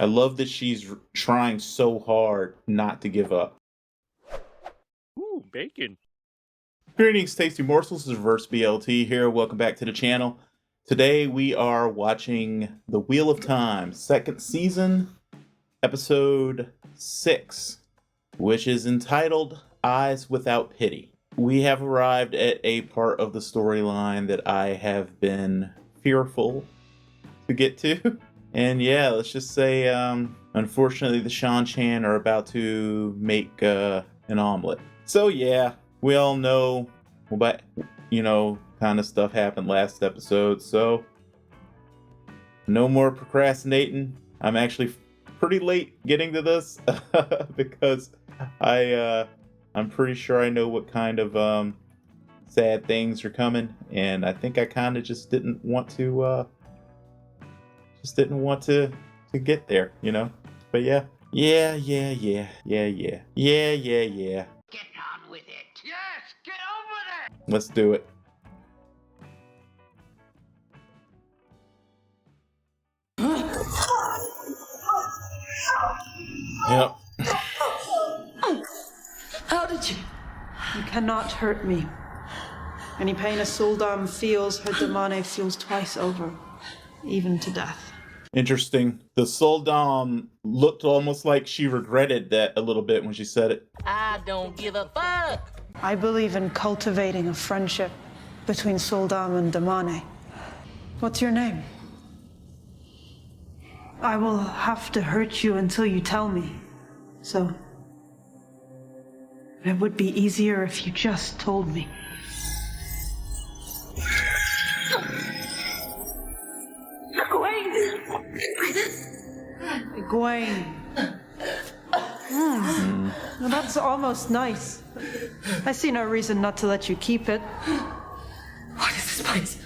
I love that she's trying so hard not to give up. Ooh, bacon. Greetings, Tasty Morsels. This is Reverse BLT here. Welcome back to the channel. Today we are watching The Wheel of Time, second season, episode 6, which is entitled Eyes Without Pity. We have arrived at a part of the storyline that I have been fearful to get to. And yeah, let's just say, unfortunately, the Seanchan are about to make an omelet. So yeah, we all know, but kind of stuff happened last episode. So no more procrastinating. I'm actually pretty late getting to this because I'm pretty sure I know what kind of sad things are coming, and I think I kind of just didn't want to get there, But yeah. Yeah. Get on with it. Yes, get on with it. Let's do it. Yep. How did you? You cannot hurt me. Any pain a sul'dam feels, her damane feels twice over, even to death. Interesting. The sul'dam looked almost like she regretted that a little bit when she said it. I don't give a fuck. I believe in cultivating a friendship between sul'dam and damane. What's your name? I will have to hurt you until you tell me. So it would be easier if you just told me. Egwene. Well, that's almost nice. I see no reason not to let you keep it. What is this place?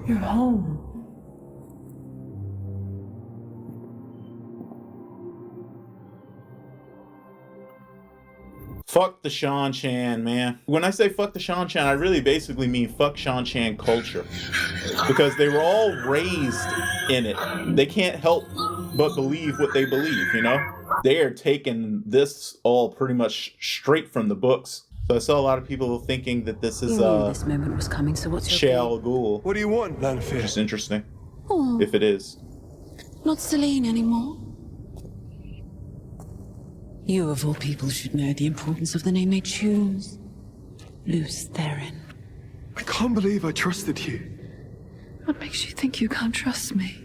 You're home. Fuck the Seanchan, man. When I say fuck the Seanchan, I really basically mean fuck Seanchan culture. Because they were all raised in it. They can't help but believe what they believe, They are taking this all pretty much straight from the books. So I saw a lot of people thinking that this is this moment was coming, so what's your Shal Ghul. What do you want, Lanfear? Which is interesting. Oh, If it is. not Celine anymore. You, of all people, should know the importance of the name they choose. Loose therein. I can't believe I trusted you. What makes you think you can't trust me?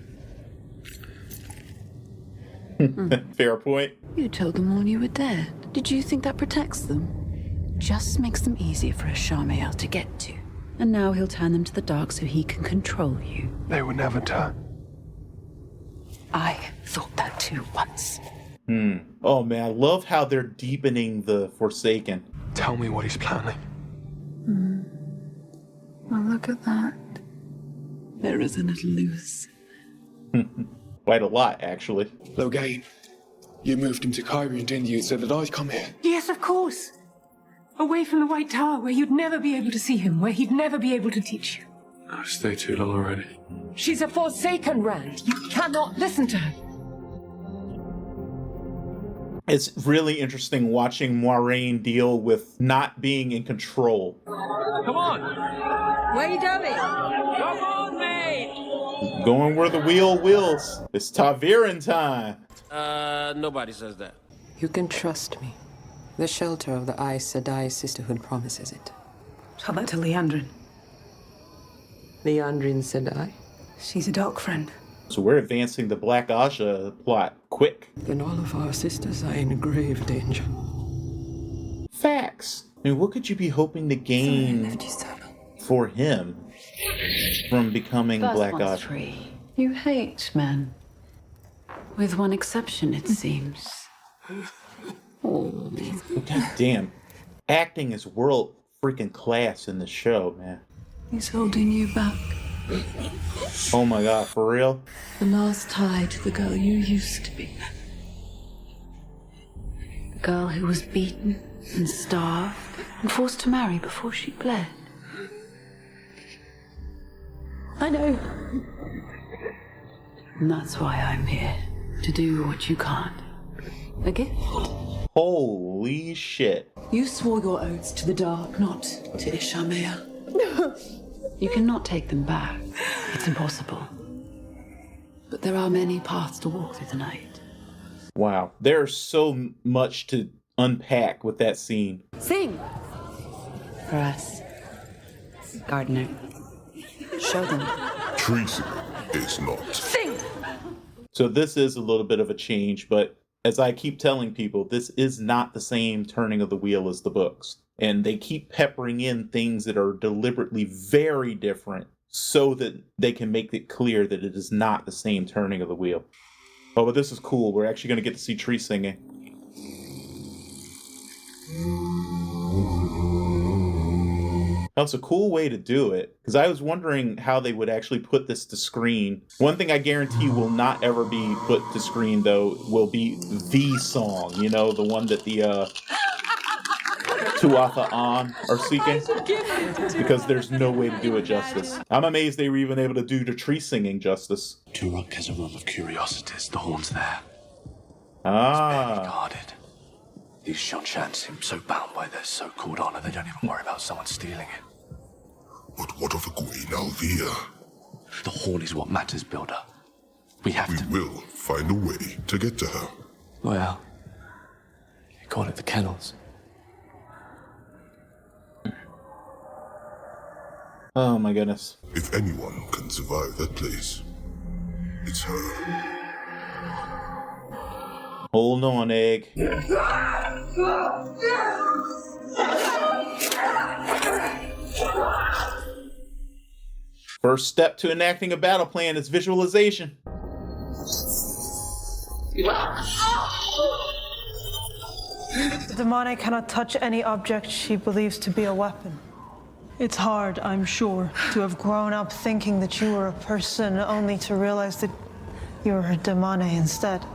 Fair point. You told them all you were dead. Did you think that protects them? Just makes them easier for a Shamael to get to. And now he'll turn them to the dark so he can control you. They will never turn. I thought that too once. Oh man, I love how they're deepening the Forsaken. Tell me what he's planning. Well, look at that. There isn't a loose. Quite a lot, actually. Logain, you moved him to Kyrian, didn't you, so that I'd come here? Yes, of course. Away from the White Tower, where you'd never be able to see him, where he'd never be able to teach you. I've stayed too long already. She's a Forsaken, Rand. You cannot listen to her. It's really interesting watching Moiraine deal with not being in control. Come on! Where are you going? Come on, mate! Going where the wheel wills. It's Ta'veren time. Nobody says that. You can trust me. The shelter of the Aes Sedai Sisterhood promises it. How about Tel'aran'rhiod? Liandrin Sedai? She's a dark friend. So we're advancing the Black Asha plot quick. Then all of our sisters are in grave danger. Facts. I mean, what could you be hoping to gain for him from becoming Black Asha? Free. You hate men. With one exception, it seems. Oh. God damn. Acting is world freaking class in the show, man. He's holding you back. Oh my god, for real? The last tie to the girl you used to be. The girl who was beaten and starved and forced to marry before she bled. I know. And that's why I'm here. To do what you can't. A gift. Holy shit. You swore your oaths to the dark, not to Ishamael. You cannot take them back. It's impossible. But there are many paths to walk through the night. Wow. There's so much to unpack with that scene. Sing! For us. Gardener. Show them. Treason is not. Sing! So this is a little bit of a change, but as I keep telling people, this is not the same turning of the wheel as the books. And they keep peppering in things that are deliberately very different so that they can make it clear that it is not the same turning of the wheel. Oh, but this is cool. We're actually going to get to see Tree singing. That's a cool way to do it, because I was wondering how they would actually put this to screen. One thing I guarantee will not ever be put to screen, though, will be the song. You know, the one that the Tuatha An are seeking, because there's no way to do it justice. I'm amazed they were even able to do the tree singing justice. Turok has a room of curiosities. The horn's there. Ah. It's barely guarded. These Seanchan seem so bound by their so-called honor they don't even worry about someone stealing it. But what of Egwene Althea? The horn is what matters, Builder. We will find a way to get to her. Well, you call it the kennels. Oh my goodness. If anyone can survive that place, it's her. Hold on, Egg. First step to enacting a battle plan is visualization. The demonic cannot touch any object she believes to be a weapon. It's hard, I'm sure, to have grown up thinking that you were a person only to realize that you were a demonic instead.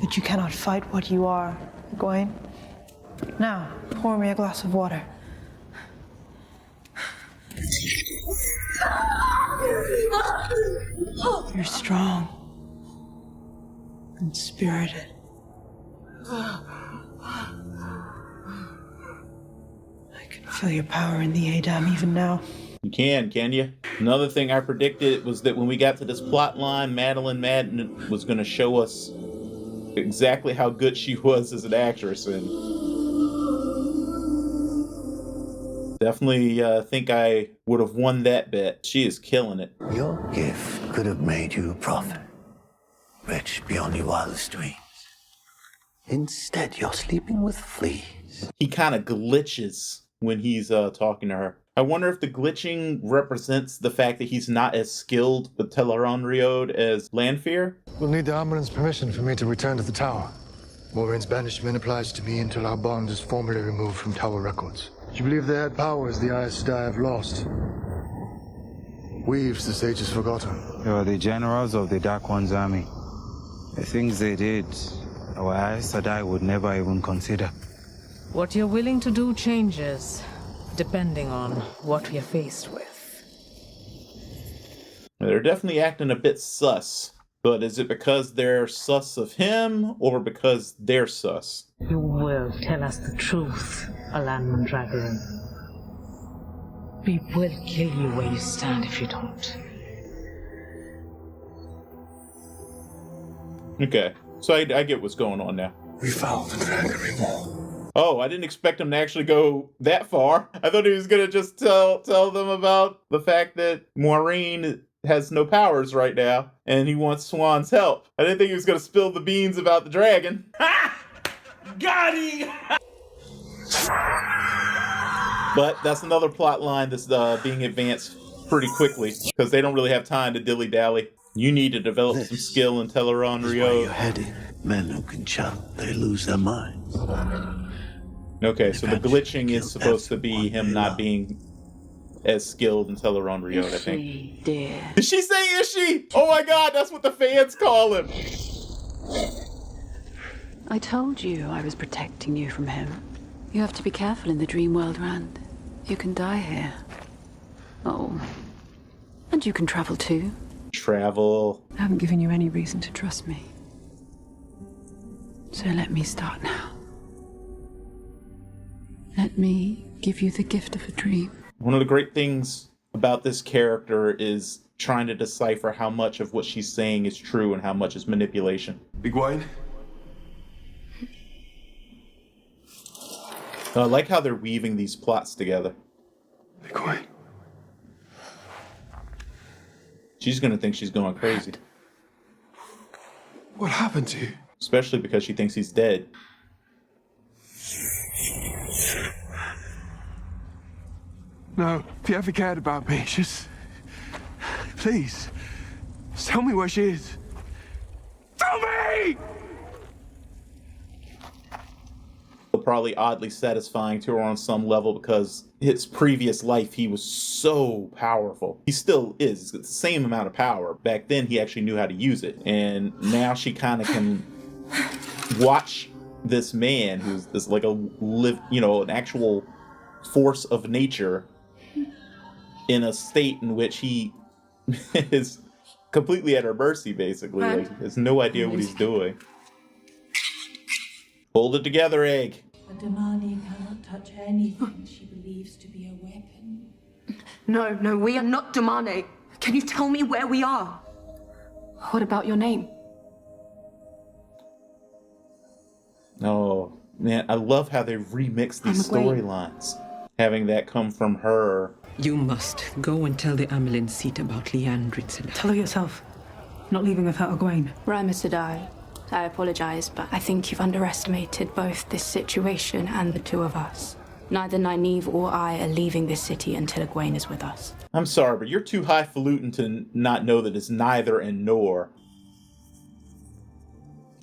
But you cannot fight what you are, Egwene. Now, pour me a glass of water. You're strong and spirited. I can feel your power in the sul'dam even now. You can you? Another thing I predicted was that when we got to this plot line, Madeline Madden was going to show us exactly how good she was as an actress, and definitely think I would have won that bet. She is killing it. Your gift could have made you a prophet, rich beyond your wildest dreams. Instead, you're sleeping with fleas. He kind of glitches when he's talking to her. I wonder if the glitching represents the fact that he's not as skilled with Tel'aran'rhiod as Lanfear. We'll need the Armoran's permission for me to return to the tower. Morin's banishment applies to me until our bond is formally removed from tower records. Do you believe they had powers the Aes Sedai have lost? Weaves the sages forgotten. They were the generals of the Dark One's army. The things they did, our Aes Sedai would never even consider. What you're willing to do changes, depending on what we are faced with. They're definitely acting a bit sus. But is it because they're sus of him, or because they're sus? You will tell us the truth, Alan Dragon. We will kill you where you stand if you don't. Okay, so I get what's going on now. We found the Dragon Wall. Oh, I didn't expect him to actually go that far. I thought he was gonna just tell them about the fact that Maureen has no powers right now, and he wants Swan's help. I didn't think he was gonna spill the beans about the dragon. Ha! Got him! But that's another plot line that's being advanced pretty quickly, because they don't really have time to dilly-dally. You need to develop some skill in Tel'aran'rhiod. Where you're headed. Men who can chant, they lose their minds. Okay, so the glitching is supposed to be him not being as skilled in Tel'aran'rhiod, I think. Dear. Did she say is she? Oh my god, that's what the fans call him. I told you I was protecting you from him. You have to be careful in the dream world, Rand. You can die here. Oh. And you can travel too. Travel. I haven't given you any reason to trust me. So let me start now. Let me give you the gift of a dream. One of the great things about this character is trying to decipher how much of what she's saying is true and how much is manipulation. Egwene? I like how they're weaving these plots together. Egwene? She's gonna think she's going crazy. What happened to you? Especially because she thinks he's dead. No, if you ever cared about me, just... Please, just tell me where she is. Tell me! Probably oddly satisfying to her on some level because his previous life he was so powerful. He still is the same amount of power. Back then he actually knew how to use it, and now she kind of can watch this man who's this like an actual force of nature in a state in which he is completely at her mercy, basically. Like, has no idea what he's doing. Hold it together, Egg. A Damani cannot touch anything she believes to be a weapon. No, we are not Damani. Can you tell me where we are? What about your name? Oh, man, I love how they remix these storylines. Having that come from her. You must go and tell the Amelin seat about Liandrin. Tell her yourself. Not leaving without Egwene. Rama Sedai, I apologize, but I think you've underestimated both this situation and the two of us. Neither Nynaeve or I are leaving this city until Egwene is with us. I'm sorry, but you're too highfalutin to not know that it's neither and nor.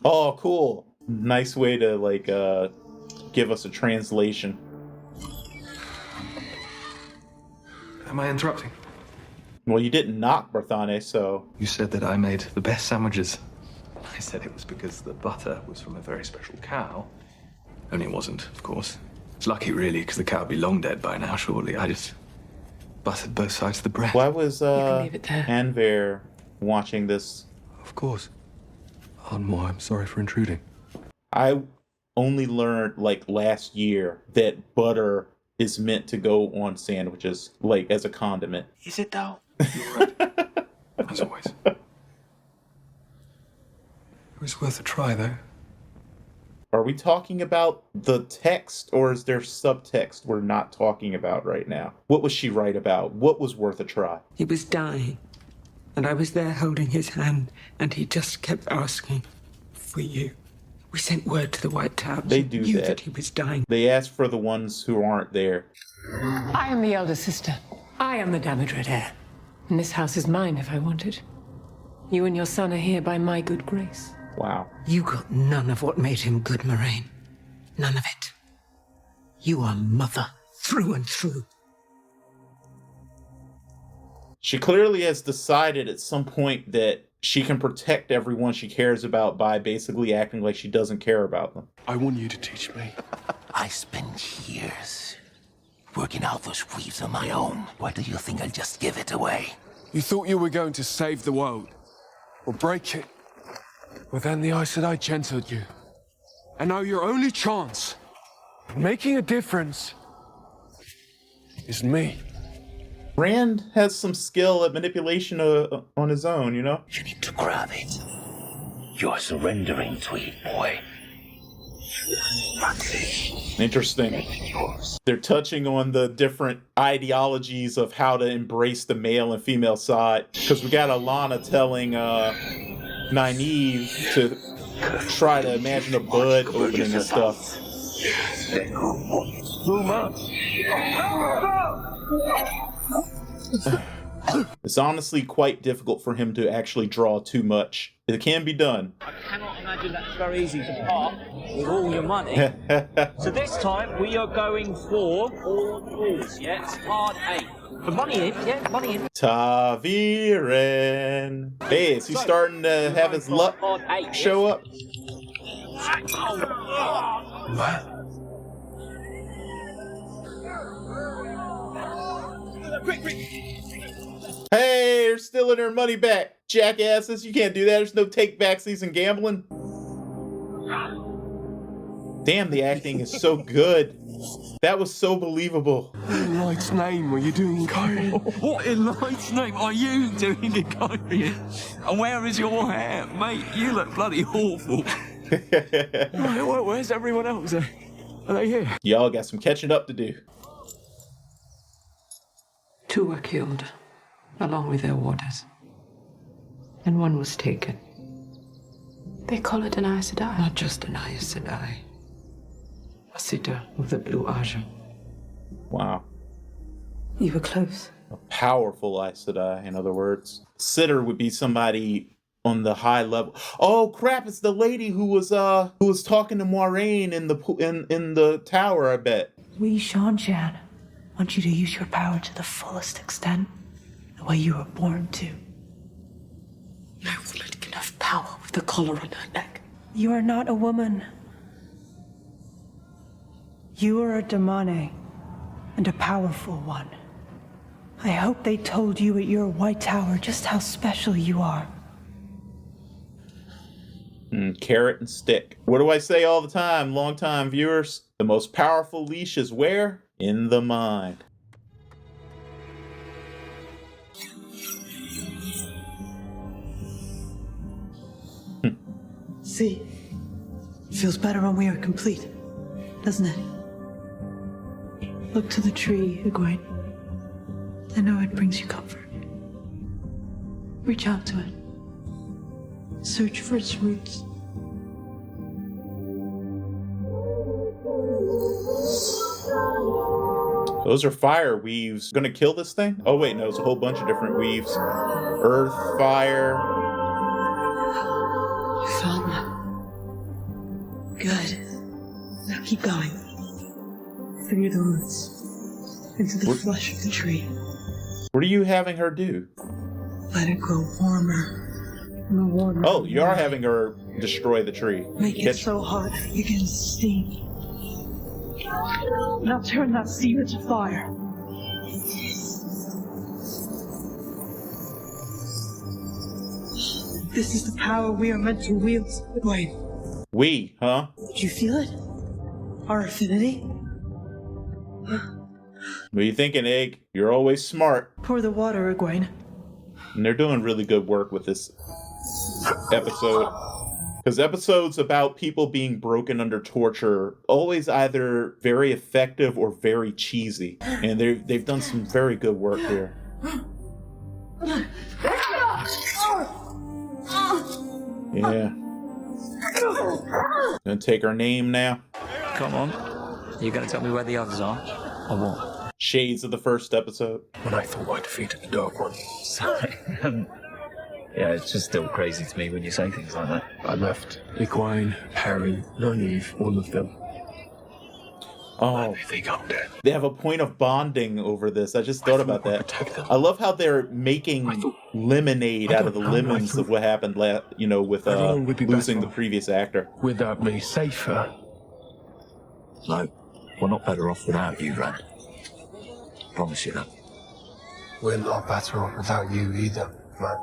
Oh, cool. Nice way to, like, give us a translation. Am I interrupting? Well, you didn't knock, Barthane, so... You said that I made the best sandwiches. I said it was because the butter was from a very special cow. Only it wasn't, of course. It's lucky, really, because the cow would be long dead by now, surely. I just buttered both sides of the bread. Why was Anver watching this? Of course. Ardmore, I'm sorry for intruding. I only learned, like, last year that butter is meant to go on sandwiches, like, as a condiment. Is it, though? You're right. As always. It was worth a try, though. Are we talking about the text, or is there subtext we're not talking about right now? What was she right about? What was worth a try? He was dying, and I was there holding his hand, and he just kept asking for you. We sent word to the White Tower. They do knew that. He was dying. They ask for the ones who aren't there. I am the elder sister. I am the Damodred heir. And this house is mine if I want it. You and your son are here by my good grace. Wow. You got none of what made him good, Moraine. None of it. You are mother through and through. She clearly has decided at some point that she can protect everyone she cares about by basically acting like she doesn't care about them. I want you to teach me. I spent years working out those weaves on my own. Why do you think I'll just give it away? You thought you were going to save the world. Or break it. But then the Aes Sedai gentled you. And now your only chance of making a difference is me. Rand has some skill at manipulation on his own, you know? You need to grab it. You're surrendering to it, boy. Interesting. They're touching on the different ideologies of how to embrace the male and female side. Because we got Alana telling Nynaeve to try to imagine a bud opening and stuff. Too much. It's honestly quite difficult for him to actually draw too much. It can be done. I cannot imagine that's very easy to part with all your money. So this time we are going for all rules, yeah? It's hard 8. For money in, yeah? Money in. Taviren. Hey, is he starting to have his luck show up? What? Hey, they're stealing their money back. Jackasses, you can't do that. There's no take-backsies in gambling. Damn, the acting is so good. That was so believable. What in Light's name are you doing in Kyrie? What in Light's name are you doing in Kyrie? And where is your hair? Mate, you look bloody awful. Right, where's everyone else? Are they here? Y'all got some catching up to do. 2 were killed, along with their warders. And 1 was taken. They call it an Aes Sedai. Not just an Aes Sedai. A sitter of the Blue Ajah. Wow. You were close. A powerful Aes Sedai, in other words. Sitter would be somebody on the high level. Oh crap! It's the lady who was talking to Moiraine in the tower. I bet. We, Seanchan, want you to use your power to the fullest extent, the way you were born to. No woman can have power with the collar on her neck. You are not a woman. You are a demone, and a powerful one. I hope they told you at your White Tower just how special you are. Carrot and stick. What do I say all the time, long-time viewers? The most powerful leash is where? In the mind. See? Feels better when we are complete, doesn't it? Look to the tree, Egwene. I know it brings you comfort. Reach out to it. Search for its roots. Those are fire weaves. Gonna kill this thing? Oh wait, no, it's a whole bunch of different weaves. Earth, fire. You found one. Good. Now keep going. Through the roots. Into the flesh of the tree. What are you having her do? Let it grow warmer. Warmer. Oh, you are having her destroy the tree. Make it so hot you can steam. Now turn that steam into fire. This is the power we are meant to wield. Wait. We, huh? Did you feel it? Our affinity? What are you thinking, Egg? You're always smart. Pour the water, Egwene. And they're doing really good work with this episode. Because episodes about people being broken under torture always either very effective or very cheesy. And they've done some very good work here. Yeah. Gonna take her name now. Come on. You're gonna tell me where the others are? Or what? Shades of the first episode. When I thought I defeated the Dark One. Sorry. Yeah, it's just still crazy to me when you say things like that. I left Egwene, Harry, Nynaeve, all of them. Oh, they think I'm dead. They have a point of bonding over this. I just thought about that. I love how they're making lemonade out of the lemons of what happened, with losing the previous actor. Without me, safer. No, we're not better off without you, Rand. Promise you that. We're not better off without you either, man.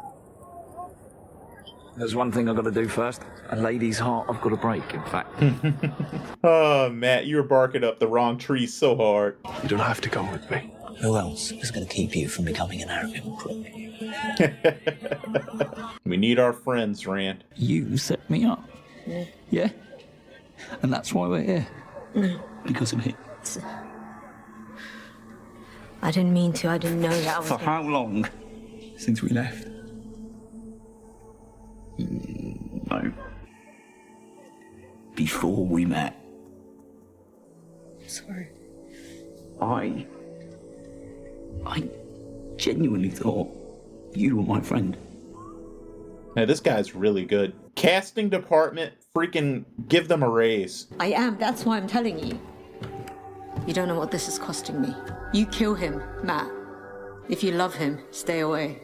There's one thing I've got to do first. A lady's heart I've got to break, in fact. Oh, Matt, you're barking up the wrong tree so hard. You don't have to come with me. Who else is going to keep you from becoming an arrogant prick? We need our friends, Rand. You set me up. Yeah? And that's why we're here. Because of it. I didn't mean to. I didn't know that I was... For how long? Since we left? No. Before we met. Sorry. I genuinely thought you were my friend. Now, this guy's really good. Casting department, freaking give them a raise. I am. That's why I'm telling you. You don't know what this is costing me. You kill him, Matt. If you love him, stay away.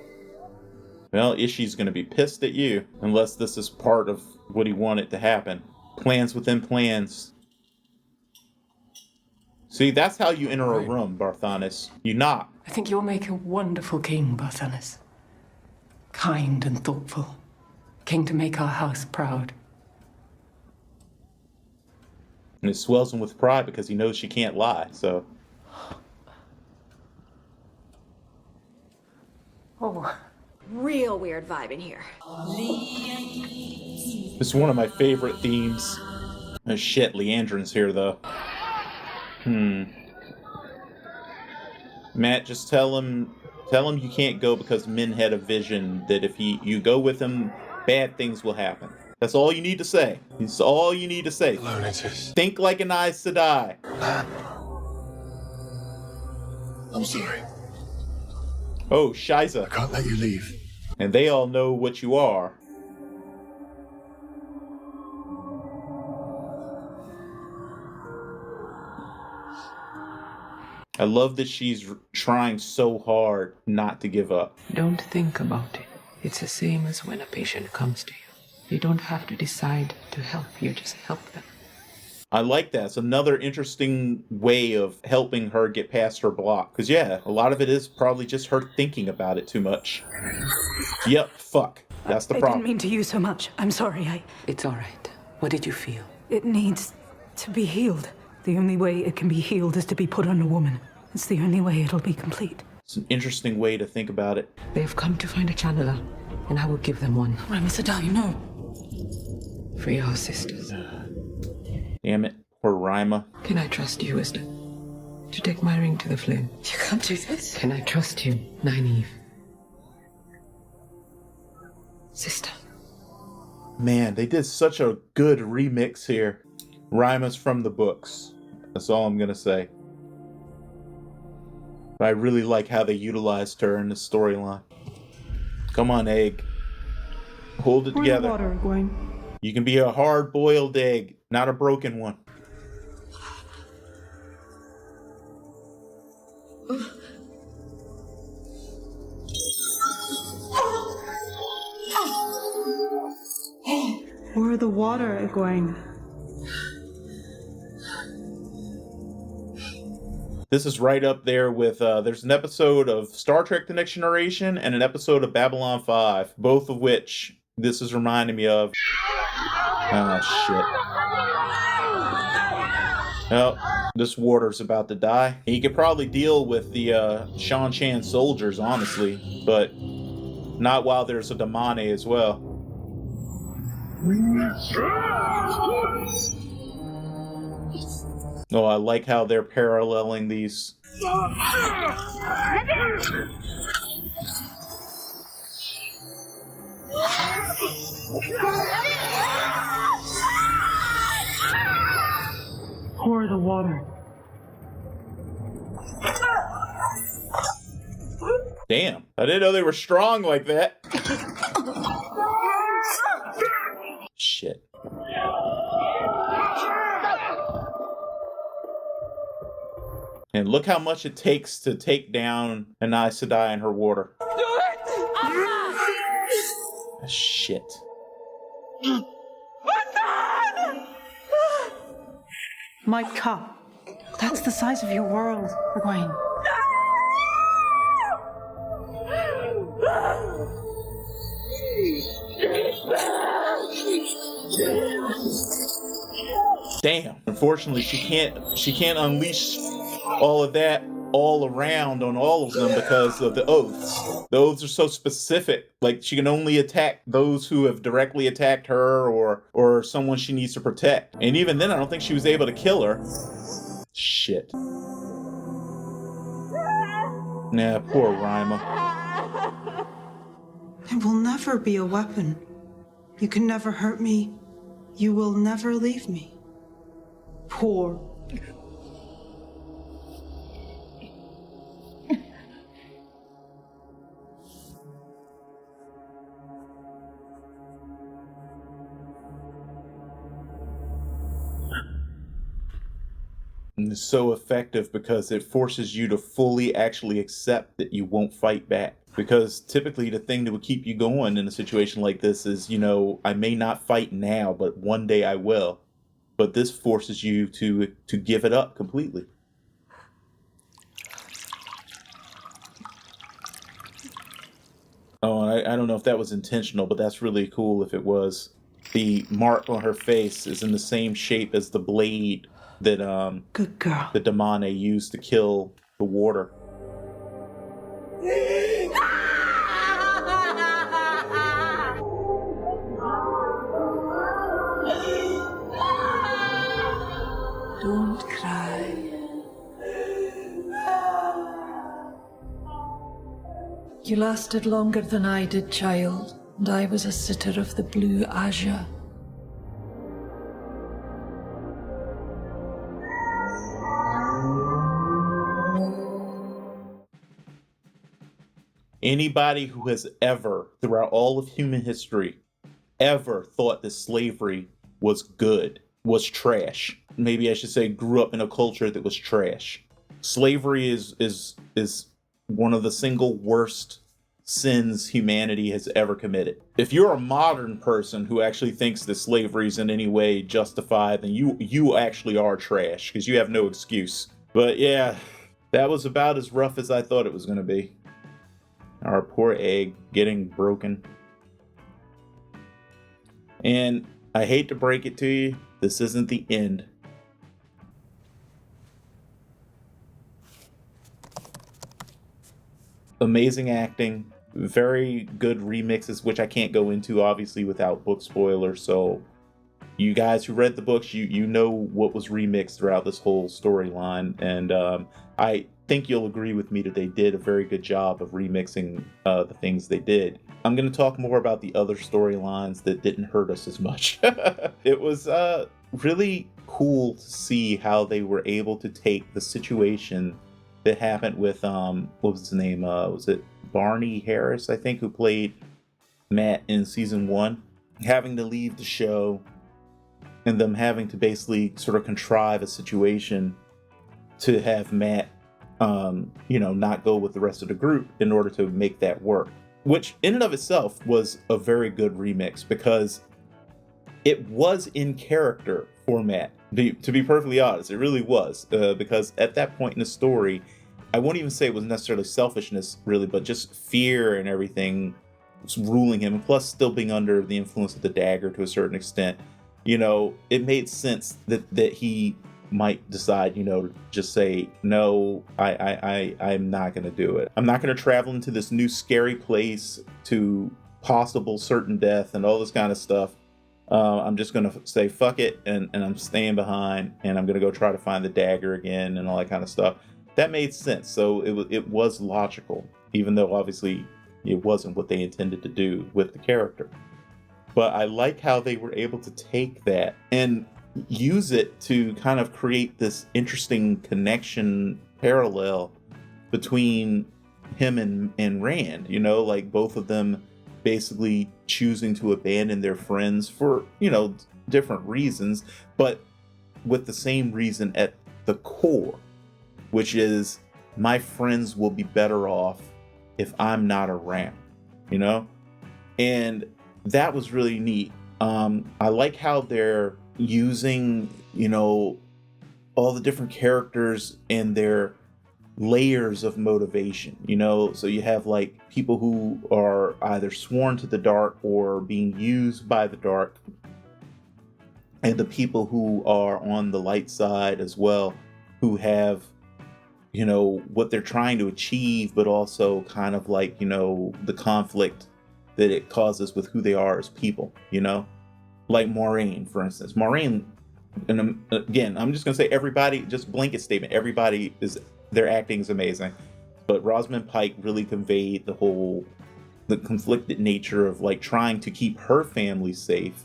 Well, Ishi's going to be pissed at you, unless this is part of what he wanted to happen. Plans within plans. See, that's how you enter a room, Barthanes. You knock. I think you'll make a wonderful king, Barthanes. Kind and thoughtful. King to make our house proud. And it swells him with pride because he knows she can't lie, so... Oh. Real weird vibe in here. This is one of my favorite themes. Oh shit, Leandrin's here, though. Matt, just tell him you can't go because Min had a vision that if you go with him, bad things will happen. That's all you need to say. It's all you need to say. Think like an Aes Sedai. I'm sorry. Oh, Shiza. I can't let you leave. And they all know what you are. I love that she's trying so hard not to give up. Don't think about it. It's the same as when a patient comes to you. You don't have to decide to help, you just help them. I like that. It's another interesting way of helping her get past her block. Because, yeah, a lot of it is probably just her thinking about it too much. Yep, fuck. That's the problem. I didn't mean to use so much. I'm sorry. It's all right. What did you feel? It needs to be healed. The only way it can be healed is to be put on a woman. It's the only way it'll be complete. It's an interesting way to think about it. They have come to find a channeler, and I will give them one. Rama-Sedai, no. For your sisters. Damn it, poor Rima. Can I trust you, Wisdom? To take my ring to the flame? You can't do this. Can I trust you, Nynaeve? Sister. Man, they did such a good remix here. Rima's from the books. That's all I'm gonna say. But I really like how they utilized her in the storyline. Come on, egg. Hold it together. Water, Egwene. You can be a hard-boiled egg, not a broken one. Pour the water, Egwene. This is right up there with, there's an episode of Star Trek The Next Generation and an episode of Babylon 5, both of which this is reminding me of. Oh, shit. Oh, this water's about to die. He could probably deal with the Seanchan soldiers, honestly, but not while there's a Damane as well. Oh, I like how they're paralleling these. Pour the water. Damn, I didn't know they were strong like that. Shit. And look how much it takes to take down an Aes Sedai and her water. Do it! Shit. My cup. That's the size of your world, Egwene. Damn. Unfortunately, she can't unleash all of that all around on all of them because of the oaths. The oaths are so specific. Like, she can only attack those who have directly attacked her or someone she needs to protect. And even then, I don't think she was able to kill her. Shit. Nah, poor Rima. It will never be a weapon. You can never hurt me. You will never leave me. Poor. And it's so effective because it forces you to fully actually accept that you won't fight back. Because typically the thing that would keep you going in a situation like this is, you know, I may not fight now, but one day I will. But this forces you to give it up completely. Oh, and I don't know if that was intentional, but that's really cool if it was. The mark on her face is in the same shape as the blade that Good girl. the Damane used to kill the warder. Don't cry. You lasted longer than I did, child, and I was a sitter of the blue azure. Anybody who has ever, throughout all of human history, ever thought that slavery was good, was trash. Maybe I should say grew up in a culture that was trash. Slavery is one of the single worst sins humanity has ever committed. If you're a modern person who actually thinks that slavery is in any way justified, then you actually are trash, because you have no excuse. But yeah, that was about as rough as I thought it was going to be. Our poor egg getting broken. And I hate to break it to you, this isn't the end. Amazing acting, very good remixes, which I can't go into obviously without book spoilers. So you guys who read the books, you know what was remixed throughout this whole storyline. And I think you'll agree with me that they did a very good job of remixing the things they did. I'm going to talk more about the other storylines that didn't hurt us as much. It was really cool to see how they were able to take the situation that happened with, what was his name? Was it Barney Harris, I think, who played Matt in season 1, having to leave the show and them having to basically sort of contrive a situation to have Matt not go with the rest of the group in order to make that work, which in and of itself was a very good remix, because it was in character for Matt. To be perfectly honest, it really was, because at that point in the story, I won't even say it was necessarily selfishness really, but just fear and everything was ruling him, and plus still being under the influence of the dagger to a certain extent. It made sense that he might decide, to just say, no, I'm not going to do it. I'm not going to travel into this new scary place to possible certain death and all this kind of stuff. I'm just going to say, fuck it, and I'm staying behind, and I'm going to go try to find the dagger again and all that kind of stuff. That made sense. So it was logical, even though obviously it wasn't what they intended to do with the character. But I like how they were able to take that and use it to kind of create this interesting connection parallel between him and Rand, like both of them basically choosing to abandon their friends for, different reasons, but with the same reason at the core, which is my friends will be better off if I'm not around, and that was really neat. I like how they're using, all the different characters and their layers of motivation, so you have like people who are either sworn to the dark or being used by the dark, and the people who are on the light side as well, who have, what they're trying to achieve, but also kind of like, the conflict that it causes with who they are as people, like Moiraine, for instance. Moiraine, and again, I'm just gonna say everybody, just blanket statement, their acting is amazing, but Rosamund Pike really conveyed the conflicted nature of like trying to keep her family safe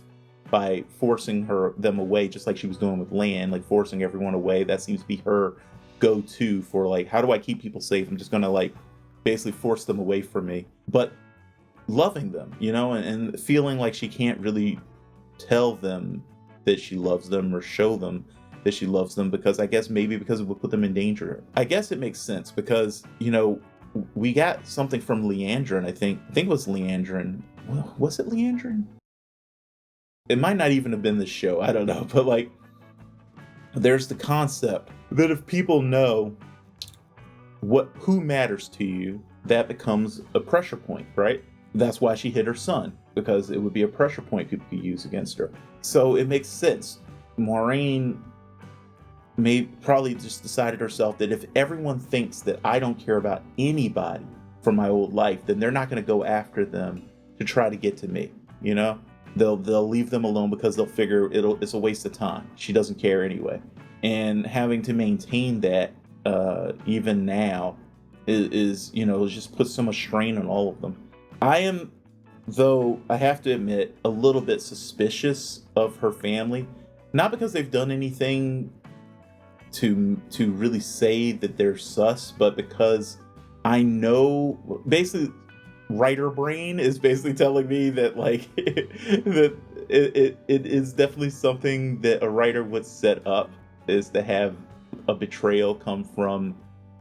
by forcing them away, just like she was doing with Lan, like forcing everyone away. That seems to be her go-to for like, how do I keep people safe? I'm just gonna like basically force them away from me, but loving them, and feeling like she can't really tell them that she loves them or show them that she loves them, because I guess maybe because it would put them in danger. I guess it makes sense because, we got something from Leandrin, I think it was Leandrin. Was it Leandrin? It might not even have been the show, I don't know, but like there's the concept that if people know who matters to you, that becomes a pressure point, right? that's why she hid her son, because it would be a pressure point people could use against her. So it makes sense. Moiraine probably just decided herself that if everyone thinks that I don't care about anybody from my old life, then they're not going to go after them to try to get to me. You know, they'll leave them alone because they'll figure it's a waste of time. She doesn't care anyway. And having to maintain that even now is just puts so much strain on all of them. I am, though, I have to admit, a little bit suspicious of her family, not because they've done anything to really say that they're sus, but because I know, basically, writer brain is basically telling me that like that it is definitely something that a writer would set up, is to have a betrayal come from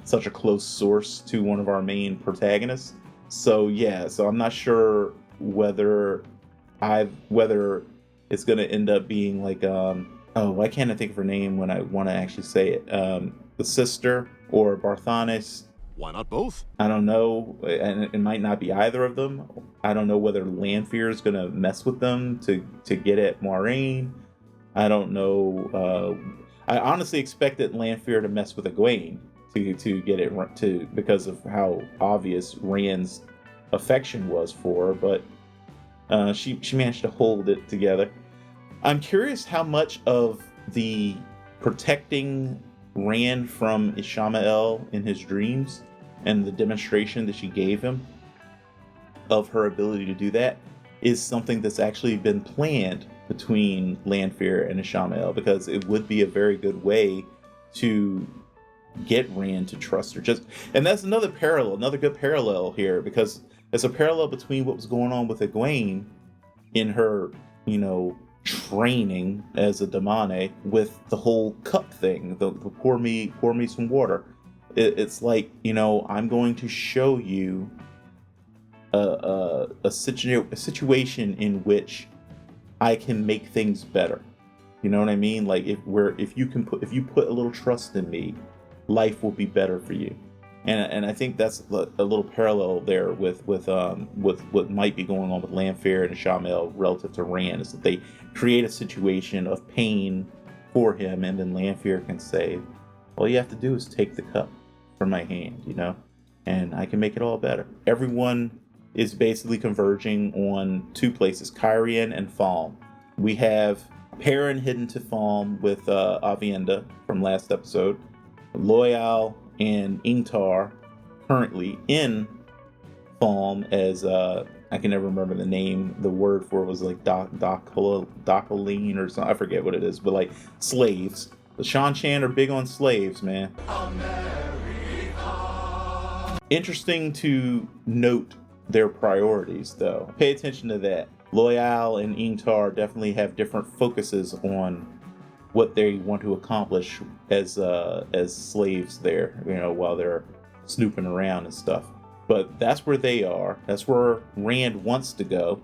such a close source to one of our main protagonists. So I'm not sure whether it's gonna end up being like why can't I think of her name when I want to actually say it? The sister or Barthanes. Why not both? I don't know, and it might not be either of them. I don't know whether Lanfear is gonna mess with them to get at Moiraine. I don't know. I honestly expected Lanfear to mess with Egwene to get it to, because of how obvious Rand's affection was for her, but she managed to hold it together. I'm curious how much of the protecting Rand from Ishamael in his dreams and the demonstration that she gave him of her ability to do that is something that's actually been planned between Lanfear and Ishamael, because it would be a very good way to get Rand to trust her. And that's another good parallel here, because it's a parallel between what was going on with Egwene in her, training as a Damane, with the whole cup thing, the pour me some water. It's like, I'm going to show you a situation in which I can make things better. You know what I mean? Like if you put a little trust in me, life will be better for you. And I think that's a little parallel there with what might be going on with Lanfear and Ishamael relative to Rand, is that they create a situation of pain for him, and then Lanfear can say, all you have to do is take the cup from my hand, and I can make it all better. Everyone is basically converging on two places, Cairhien and Falme. We have Perrin hidden to Falme with Aviendha from last episode, Loial and Ingtar currently in Falme as I can never remember the name. The word for it was like Docoline or something. I forget what it is, but like slaves. The Seanchan are big on slaves, man. Interesting to note their priorities, though. Pay attention to that. Loial and Ingtar definitely have different focuses on what they want to accomplish as slaves there, while they're snooping around and stuff. But that's where they are. That's where Rand wants to go.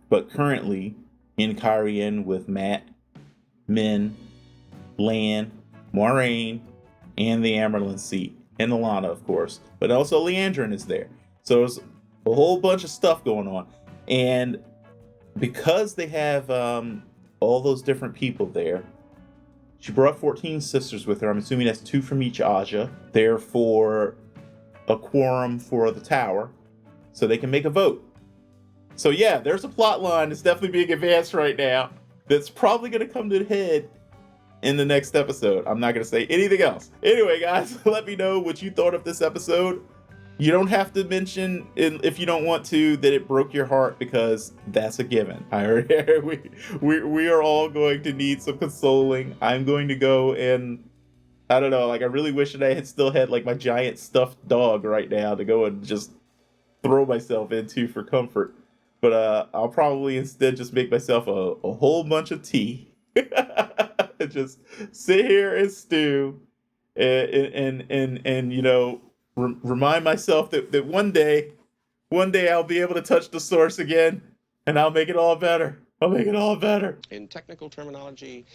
But currently in Cairhien with Mat, Min, Lan, Moiraine, and the Amyrlin seat, and Alana, of course. But also Liandrin is there. So there's a whole bunch of stuff going on. And because they have all those different people there, she brought 14 sisters with her. I'm assuming that's 2 from each Aja. They're for a quorum for the tower, so they can make a vote. So yeah, there's a plot line that's definitely being advanced right now that's probably going to come to a head in the next episode. I'm not going to say anything else. Anyway, guys, let me know what you thought of this episode. You don't have to mention, if you don't want to, that it broke your heart, because that's a given. We are all going to need some consoling. I'm going to go and, I don't know, like I really wish that I had still had like my giant stuffed dog right now to go and just throw myself into for comfort. But I'll probably instead just make myself a whole bunch of tea. Just sit here and stew and remind myself that one day I'll be able to touch the source again, and I'll make it all better. In technical terminology,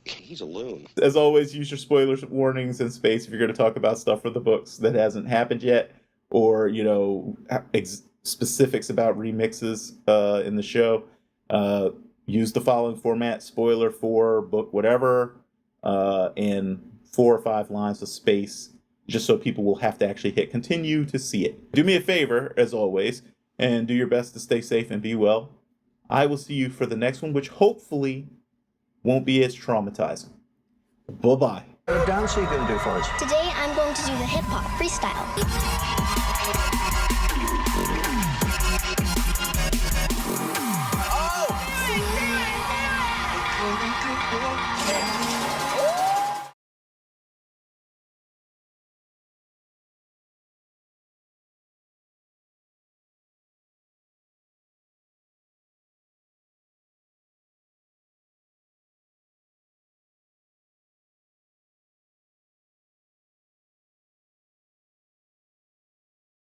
he's a loon. As always, use your spoilers, warnings, and space if you're going to talk about stuff from the books that hasn't happened yet, or specifics about remixes in the show, use the following format: spoiler for book whatever, and 4 or 5 lines of space, just so people will have to actually hit continue to see it. Do me a favor, as always, and do your best to stay safe and be well. I will see you for the next one, which hopefully won't be as traumatizing. Bye-bye. What dance are you going to do for us? Today I'm going to do the hip-hop freestyle.